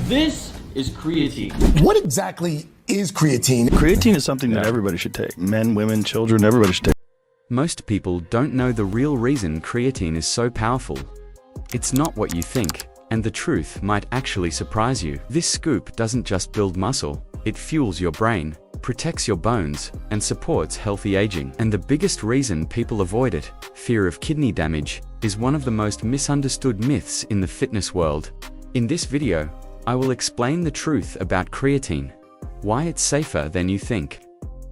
This is creatine. What exactly is creatine? Creatine is something that everybody should take. Men, women, children, everybody should take. Most people don't know the real reason creatine is so powerful. It's not what you think, and the truth might actually surprise you. This scoop doesn't just build muscle, it fuels your brain, protects your bones, and supports healthy aging. And the biggest reason people avoid it, fear of kidney damage, is one of the most misunderstood myths in the fitness world. In this video, I will explain the truth about creatine, why it's safer than you think,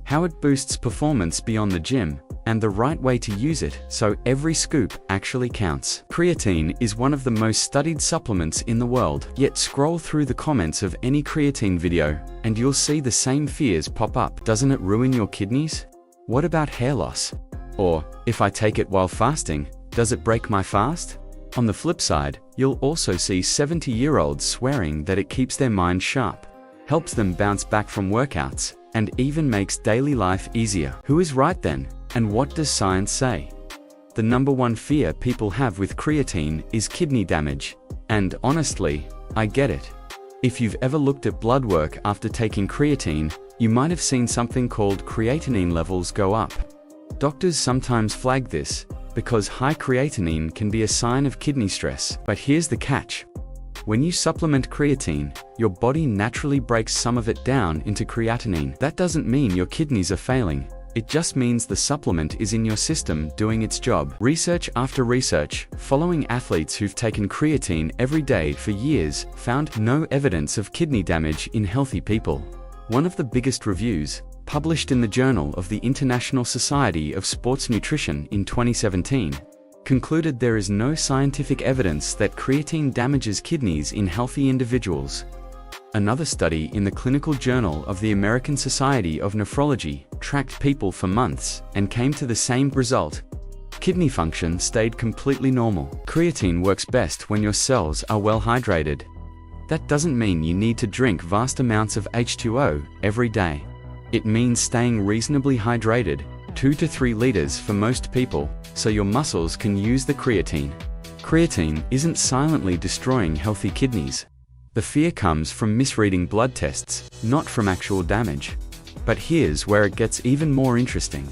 how it boosts performance beyond the gym, and the right way to use it so every scoop actually counts. Creatine is one of the most studied supplements in the world, yet scroll through the comments of any creatine video, and you'll see the same fears pop up. Doesn't it ruin your kidneys? What about hair loss? Or, if I take it while fasting, does it break my fast? On the flip side, you'll also see 70-year-olds swearing that it keeps their mind sharp, helps them bounce back from workouts, and even makes daily life easier. Who is right then? And what does science say? The number one fear people have with creatine is kidney damage. And honestly, I get it. If you've ever looked at blood work after taking creatine, you might have seen something called creatinine levels go up. Doctors sometimes flag this because high creatinine can be a sign of kidney stress. But here's the catch. When you supplement creatine, your body naturally breaks some of it down into creatinine. That doesn't mean your kidneys are failing. It just means the supplement is in your system doing its job. Research after research, following athletes who've taken creatine every day for years, found no evidence of kidney damage in healthy people. One of the biggest reviews, published in the Journal of the International Society of Sports Nutrition in 2017, concluded there is no scientific evidence that creatine damages kidneys in healthy individuals. Another study in the Clinical Journal of the American Society of Nephrology tracked people for months and came to the same result. Kidney function stayed completely normal. Creatine works best when your cells are well hydrated. That doesn't mean you need to drink vast amounts of H2O every day. It means staying reasonably hydrated, 2 to 3 liters for most people, so your muscles can use the creatine. Creatine isn't silently destroying healthy kidneys. The fear comes from misreading blood tests, not from actual damage. But here's where it gets even more interesting.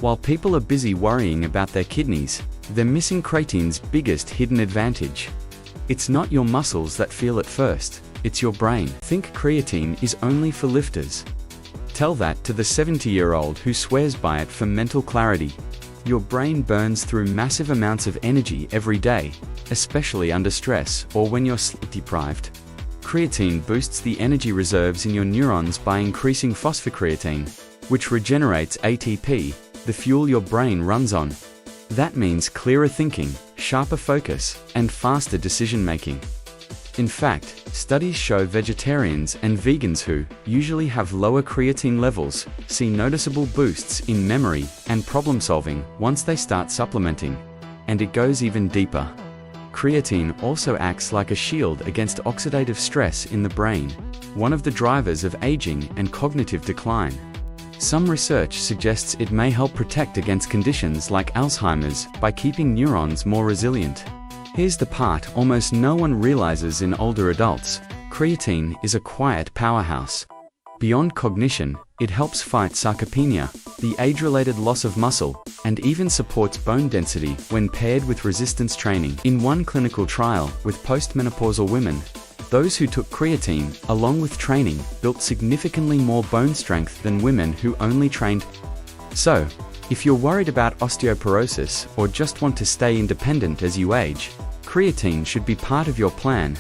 While people are busy worrying about their kidneys, they're missing creatine's biggest hidden advantage. It's not your muscles that feel it first, it's your brain. Think creatine is only for lifters. Tell that to the 70-year-old who swears by it for mental clarity. Your brain burns through massive amounts of energy every day, especially under stress or when you're sleep deprived. Creatine boosts the energy reserves in your neurons by increasing phosphocreatine, which regenerates ATP, the fuel your brain runs on. That means clearer thinking, sharper focus, and faster decision-making. In fact, studies show vegetarians and vegans who usually have lower creatine levels see noticeable boosts in memory and problem-solving once they start supplementing. And it goes even deeper. Creatine also acts like a shield against oxidative stress in the brain, one of the drivers of aging and cognitive decline. Some research suggests it may help protect against conditions like Alzheimer's by keeping neurons more resilient. Here's the part almost no one realizes in older adults. Creatine is a quiet powerhouse. Beyond cognition, it helps fight sarcopenia, the age-related loss of muscle, and even supports bone density when paired with resistance training. In one clinical trial with postmenopausal women, those who took creatine, along with training, built significantly more bone strength than women who only trained. So, if you're worried about osteoporosis or just want to stay independent as you age, creatine should be part of your plan.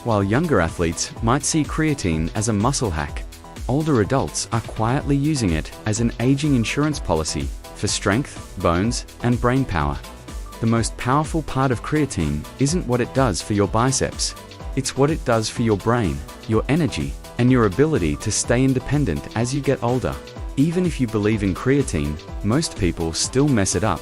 While younger athletes might see creatine as a muscle hack, older adults are quietly using it as an aging insurance policy for strength, bones, and brain power. The most powerful part of creatine isn't what it does for your biceps. It's what it does for your brain, your energy, and your ability to stay independent as you get older. Even if you believe in creatine, most people still mess it up.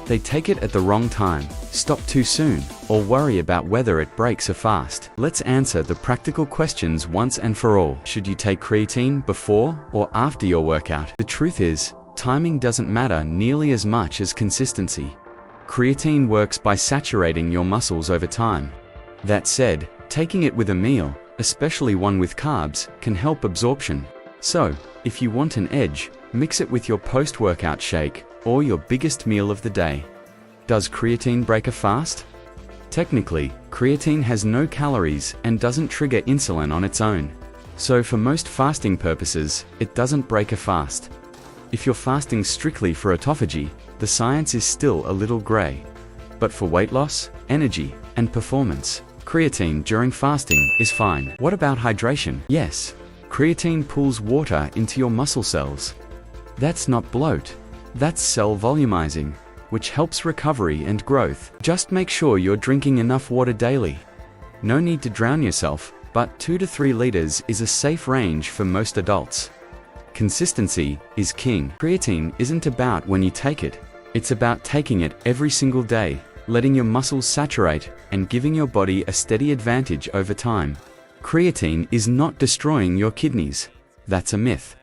They take it at the wrong time, stop too soon, or worry about whether it breaks or fast. Let's answer the practical questions once and for all. Should you take creatine before or after your workout? The truth is, timing doesn't matter nearly as much as consistency. Creatine works by saturating your muscles over time. That said, taking it with a meal, especially one with carbs, can help absorption. So, if you want an edge, mix it with your post-workout shake or your biggest meal of the day. Does creatine break a fast? Technically, creatine has no calories and doesn't trigger insulin on its own. So for most fasting purposes, it doesn't break a fast. If you're fasting strictly for autophagy, the science is still a little gray. But for weight loss, energy, and performance, creatine during fasting is fine. What about hydration? Yes, creatine pulls water into your muscle cells. That's not bloat. That's cell volumizing, which helps recovery and growth. Just make sure you're drinking enough water daily. No need to drown yourself, but 2 to 3 liters is a safe range for most adults. Consistency is king. Creatine isn't about when you take it. It's about taking it every single day, letting your muscles saturate, and giving your body a steady advantage over time. Creatine is not destroying your kidneys. That's a myth.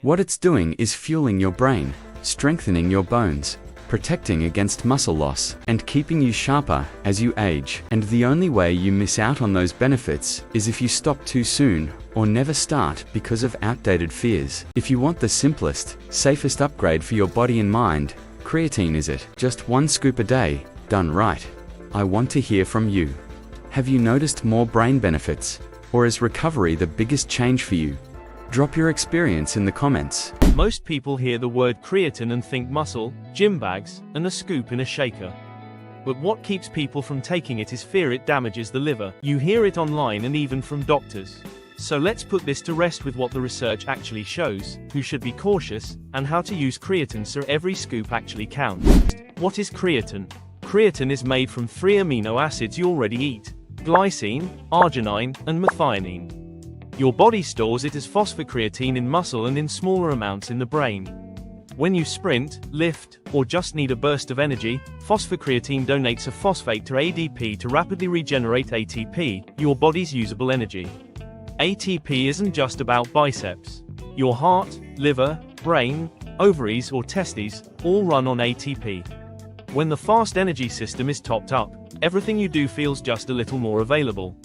What it's doing is fueling your brain, strengthening your bones, protecting against muscle loss, and keeping you sharper as you age. And the only way you miss out on those benefits is if you stop too soon or never start because of outdated fears. If you want the simplest, safest upgrade for your body and mind, creatine is it. Just 1 scoop a day, done right. I want to hear from you. Have you noticed more brain benefits? Or is recovery the biggest change for you? Drop your experience in the comments. Most people hear the word creatine and think muscle, gym bags, and a scoop in a shaker. But what keeps people from taking it is fear it damages the liver. You hear it online and even from doctors. So let's put this to rest with what the research actually shows, who should be cautious, and how to use creatine so every scoop actually counts. What is creatine? Creatine is made from 3 amino acids you already eat: glycine, arginine, and methionine. Your body stores it as phosphocreatine in muscle and in smaller amounts in the brain. When you sprint, lift, or just need a burst of energy, phosphocreatine donates a phosphate to ADP to rapidly regenerate ATP, your body's usable energy. ATP isn't just about biceps. Your heart, liver, brain, ovaries or testes all run on ATP. When the fast energy system is topped up, everything you do feels just a little more available.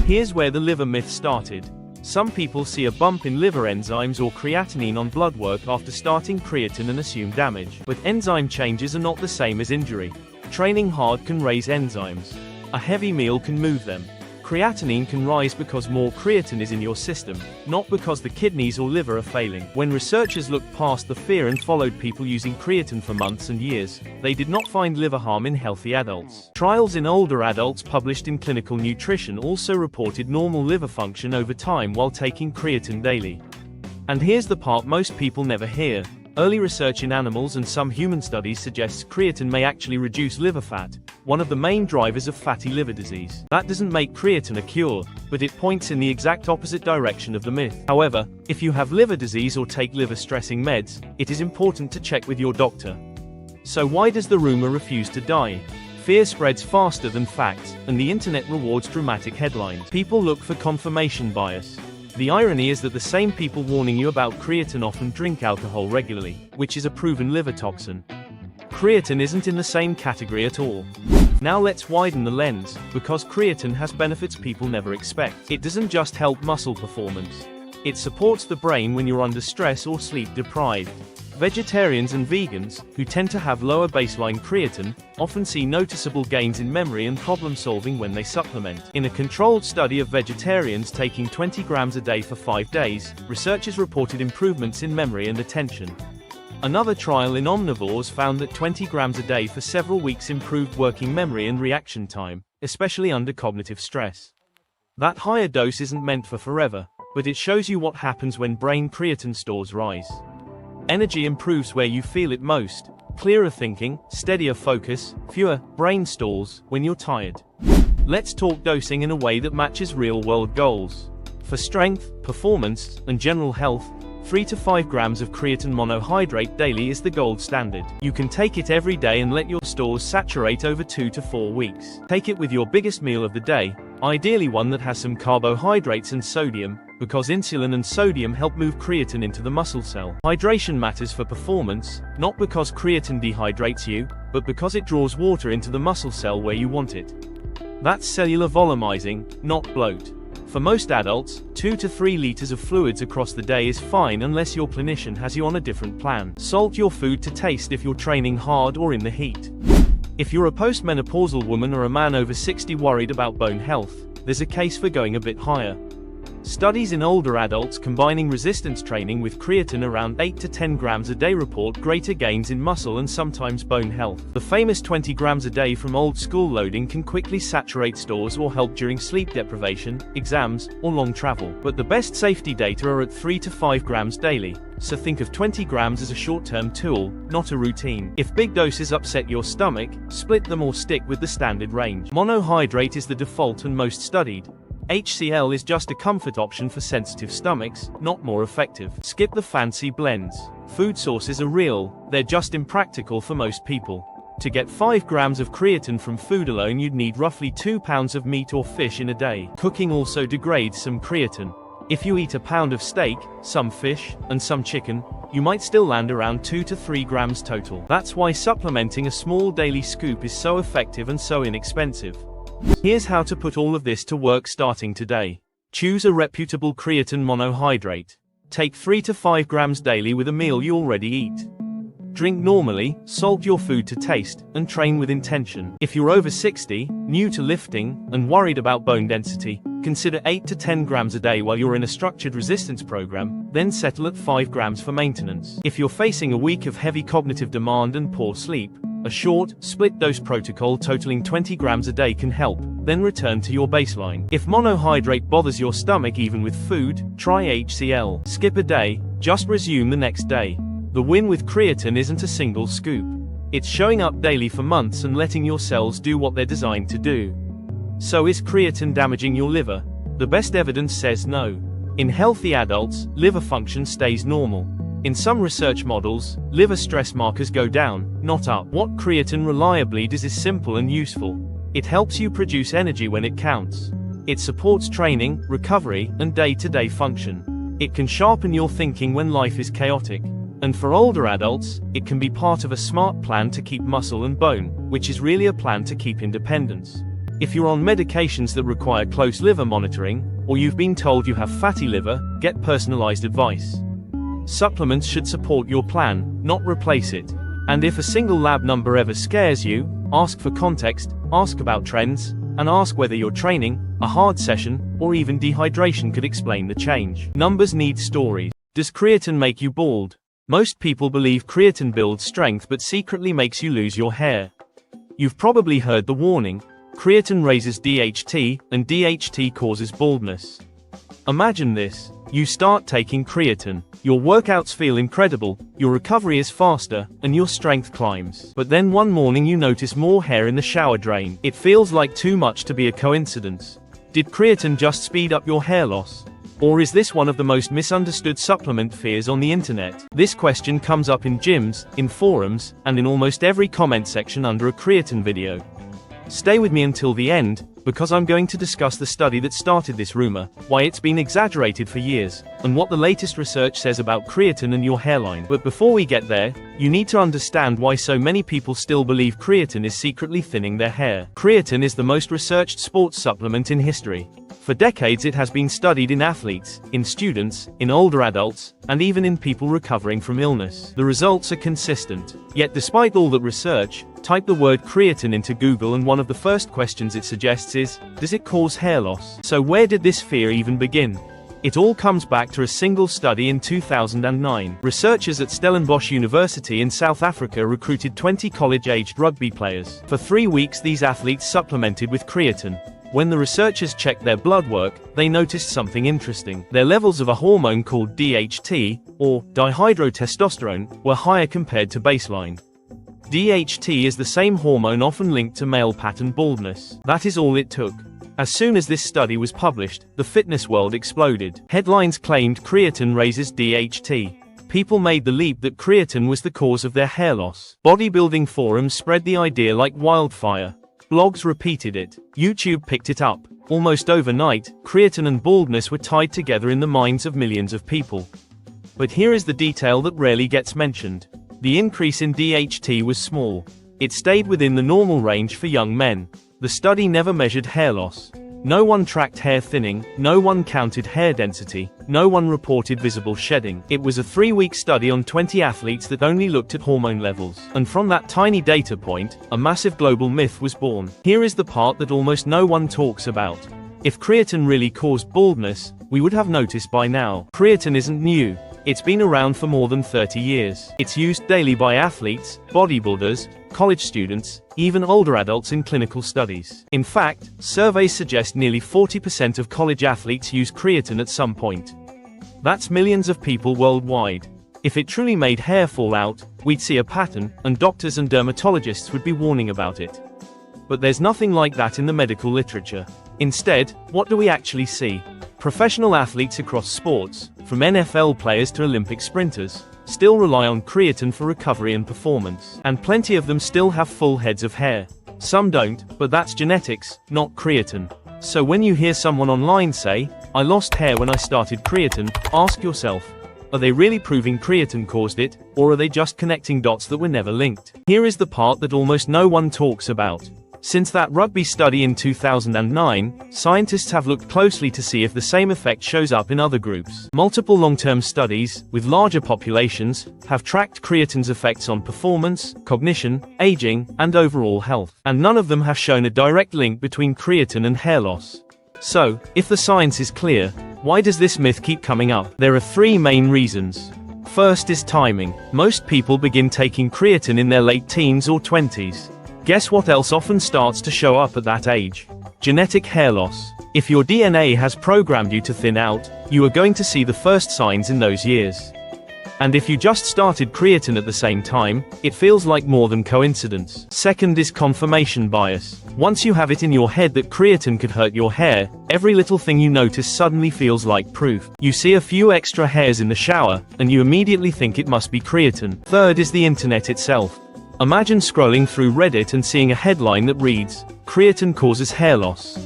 Here's where the liver myth started. Some people see a bump in liver enzymes or creatinine on blood work after starting creatine and assume damage. But enzyme changes are not the same as injury. Training hard can raise enzymes. A heavy meal can move them. Creatinine can rise because more creatine is in your system, not because the kidneys or liver are failing. When researchers looked past the fear and followed people using creatine for months and years, they did not find liver harm in healthy adults. Trials in older adults published in Clinical Nutrition also reported normal liver function over time while taking creatine daily. And here's the part most people never hear. Early research in animals and some human studies suggests creatine may actually reduce liver fat, one of the main drivers of fatty liver disease. That doesn't make creatine a cure, but it points in the exact opposite direction of the myth. However, if you have liver disease or take liver-stressing meds, it is important to check with your doctor. So why does the rumor refuse to die? Fear spreads faster than facts, and the internet rewards dramatic headlines. People look for confirmation bias. The irony is that the same people warning you about creatine often drink alcohol regularly, which is a proven liver toxin. Creatine isn't in the same category at all. Now let's widen the lens, because creatine has benefits people never expect. It doesn't just help muscle performance. It supports the brain when you're under stress or sleep deprived. Vegetarians and vegans, who tend to have lower baseline creatine, often see noticeable gains in memory and problem solving when they supplement. In a controlled study of vegetarians taking 20 grams a day for 5 days, researchers reported improvements in memory and attention. Another trial in omnivores found that 20 grams a day for several weeks improved working memory and reaction time, especially under cognitive stress. That higher dose isn't meant for forever, but it shows you what happens when brain creatine stores rise. Energy improves where you feel it most. Clearer thinking, steadier focus, fewer brain stalls when you're tired. Let's talk dosing in a way that matches real-world goals. For strength, performance, and general health, 3 to 5 grams of creatine monohydrate daily is the gold standard. You can take it every day and let your stores saturate over 2 to 4 weeks. Take it with your biggest meal of the day, ideally one that has some carbohydrates and sodium, because insulin and sodium help move creatine into the muscle cell. Hydration matters for performance, not because creatine dehydrates you, but because it draws water into the muscle cell where you want it. That's cellular volumizing, not bloat. For most adults, 2 to 3 liters of fluids across the day is fine unless your clinician has you on a different plan. Salt your food to taste if you're training hard or in the heat. If you're a postmenopausal woman or a man over 60 worried about bone health, there's a case for going a bit higher. Studies in older adults combining resistance training with creatine around 8 to 10 grams a day report greater gains in muscle and sometimes bone health. The famous 20 grams a day from old school loading can quickly saturate stores or help during sleep deprivation, exams, or long travel. But the best safety data are at 3 to 5 grams daily. So think of 20 grams as a short-term tool, not a routine. If big doses upset your stomach, split them or stick with the standard range. Monohydrate is the default and most studied. HCl is just a comfort option for sensitive stomachs, not more effective. Skip the fancy blends. Food sources are real, they're just impractical for most people. To get 5 grams of creatine from food alone, you'd need roughly 2 pounds of meat or fish in a day. Cooking also degrades some creatine. If you eat a pound of steak, some fish, and some chicken, you might still land around 2 to 3 grams total. That's why supplementing a small daily scoop is so effective and so inexpensive. Here's how to put all of this to work starting today. Choose a reputable creatine monohydrate. Take 3 to 5 grams daily with a meal you already eat. Drink normally, salt your food to taste, and train with intention. If you're over 60, new to lifting, and worried about bone density, consider 8 to 10 grams a day while you're in a structured resistance program, then settle at 5 grams for maintenance. If you're facing a week of heavy cognitive demand and poor sleep, a short, split-dose protocol totaling 20 grams a day can help, then return to your baseline. If monohydrate bothers your stomach even with food, try HCl. Skip a day, just resume the next day. The win with creatine isn't a single scoop. It's showing up daily for months and letting your cells do what they're designed to do. So is creatine damaging your liver? The best evidence says no. In healthy adults, liver function stays normal. In some research models, liver stress markers go down, not up. What creatine reliably does is simple and useful. It helps you produce energy when it counts. It supports training, recovery, and day-to-day function. It can sharpen your thinking when life is chaotic. And for older adults, it can be part of a smart plan to keep muscle and bone, which is really a plan to keep independence. If you're on medications that require close liver monitoring, or you've been told you have fatty liver, get personalized advice. Supplements should support your plan, not replace it. And if a single lab number ever scares you, ask for context, ask about trends, and ask whether your training, a hard session, or even dehydration could explain the change. Numbers need stories. Does creatine make you bald? Most people believe creatine builds strength but secretly makes you lose your hair. You've probably heard the warning. Creatine raises DHT, and DHT causes baldness. Imagine this. You start taking creatine. Your workouts feel incredible, your recovery is faster, and your strength climbs. But then one morning you notice more hair in the shower drain. It feels like too much to be a coincidence. Did creatine just speed up your hair loss? Or is this one of the most misunderstood supplement fears on the internet? This question comes up in gyms, in forums, and in almost every comment section under a creatine video. Stay with me until the end, because I'm going to discuss the study that started this rumor, why it's been exaggerated for years, and what the latest research says about creatine and your hairline. But before we get there, you need to understand why so many people still believe creatine is secretly thinning their hair. Creatine is the most researched sports supplement in history. For decades it has been studied in athletes, in students, in older adults, and even in people recovering from illness. The results are consistent. Yet despite all that research, type the word creatine into Google and one of the first questions it suggests is, does it cause hair loss? So where did this fear even begin? It all comes back to a single study in 2009. Researchers at Stellenbosch University in South Africa recruited 20 college-aged rugby players. For 3 weeks these athletes supplemented with creatine. When the researchers checked their blood work, they noticed something interesting. Their levels of a hormone called DHT, or dihydrotestosterone, were higher compared to baseline. DHT is the same hormone often linked to male pattern baldness. That is all it took. As soon as this study was published, the fitness world exploded. Headlines claimed creatine raises DHT. People made the leap that creatine was the cause of their hair loss. Bodybuilding forums spread the idea like wildfire. Blogs repeated it. YouTube picked it up. Almost overnight, creatine and baldness were tied together in the minds of millions of people. But here is the detail that rarely gets mentioned. The increase in DHT was small. It stayed within the normal range for young men. The study never measured hair loss. No one tracked hair thinning, no one counted hair density, no one reported visible shedding. It was a 3-week study on 20 athletes that only looked at hormone levels. And from that tiny data point, a massive global myth was born. Here is the part that almost no one talks about. If creatine really caused baldness, we would have noticed by now. Creatine isn't new. It's been around for more than 30 years. It's used daily by athletes, bodybuilders, college students, even older adults in clinical studies. In fact, surveys suggest nearly 40% of college athletes use creatine at some point. That's millions of people worldwide. If it truly made hair fall out, we'd see a pattern, and doctors and dermatologists would be warning about it. But there's nothing like that in the medical literature. Instead, what do we actually see? Professional athletes across sports, from NFL players to Olympic sprinters, still rely on creatine for recovery and performance. And plenty of them still have full heads of hair. Some don't, but that's genetics, not creatine. So when you hear someone online say, "I lost hair when I started creatine," ask yourself, are they really proving creatine caused it, or are they just connecting dots that were never linked? Here is the part that almost no one talks about. Since that rugby study in 2009, scientists have looked closely to see if the same effect shows up in other groups. Multiple long-term studies, with larger populations, have tracked creatine's effects on performance, cognition, aging, and overall health. And none of them have shown a direct link between creatine and hair loss. So, if the science is clear, why does this myth keep coming up? There are 3 main reasons. First is timing. Most people begin taking creatine in their late teens or 20s. Guess what else often starts to show up at that age? Genetic hair loss. If your DNA has programmed you to thin out, you are going to see the first signs in those years. And if you just started creatine at the same time, it feels like more than coincidence. Second is confirmation bias. Once you have it in your head that creatine could hurt your hair, every little thing you notice suddenly feels like proof. You see a few extra hairs in the shower, and you immediately think it must be creatine. Third is the internet itself. Imagine scrolling through Reddit and seeing a headline that reads, "Creatine causes hair loss."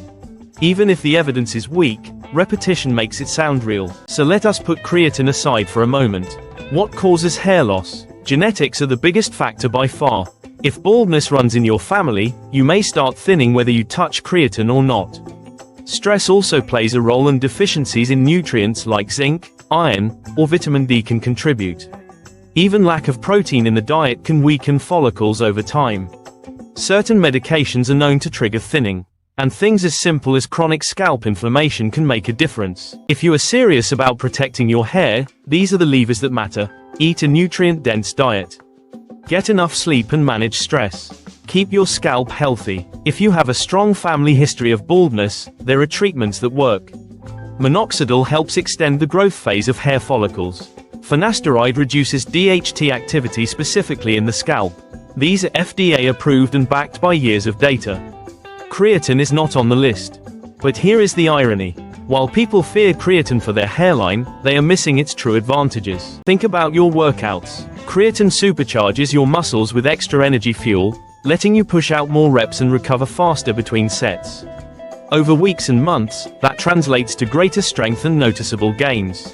Even if the evidence is weak, repetition makes it sound real. So let us put creatine aside for a moment. What causes hair loss? Genetics are the biggest factor by far. If baldness runs in your family, you may start thinning whether you touch creatine or not. Stress also plays a role, and deficiencies in nutrients like zinc, iron, or vitamin D can contribute. Even lack of protein in the diet can weaken follicles over time. Certain medications are known to trigger thinning. And things as simple as chronic scalp inflammation can make a difference. If you are serious about protecting your hair, these are the levers that matter. Eat a nutrient-dense diet. Get enough sleep and manage stress. Keep your scalp healthy. If you have a strong family history of baldness, there are treatments that work. Minoxidil helps extend the growth phase of hair follicles. Finasteride reduces DHT activity specifically in the scalp. These are FDA approved and backed by years of data. Creatine is not on the list. But here is the irony. While people fear creatine for their hairline, they are missing its true advantages. Think about your workouts. Creatine supercharges your muscles with extra energy fuel, letting you push out more reps and recover faster between sets. Over weeks and months, that translates to greater strength and noticeable gains.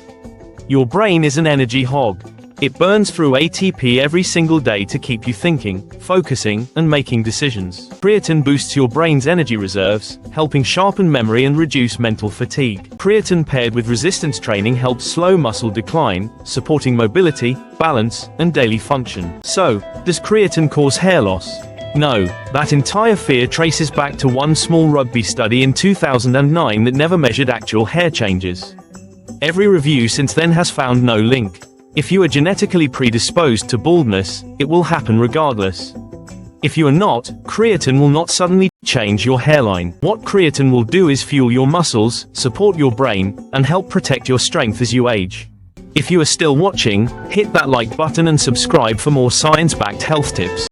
Your brain is an energy hog. It burns through ATP every single day to keep you thinking, focusing, and making decisions. Creatine boosts your brain's energy reserves, helping sharpen memory and reduce mental fatigue. Creatine paired with resistance training helps slow muscle decline, supporting mobility, balance, and daily function. So, does creatine cause hair loss? No, that entire fear traces back to one small rugby study in 2009 that never measured actual hair changes. Every review since then has found no link. If you are genetically predisposed to baldness, it will happen regardless. If you are not, creatine will not suddenly change your hairline. What creatine will do is fuel your muscles, support your brain, and help protect your strength as you age. If you are still watching, hit that like button and subscribe for more science-backed health tips.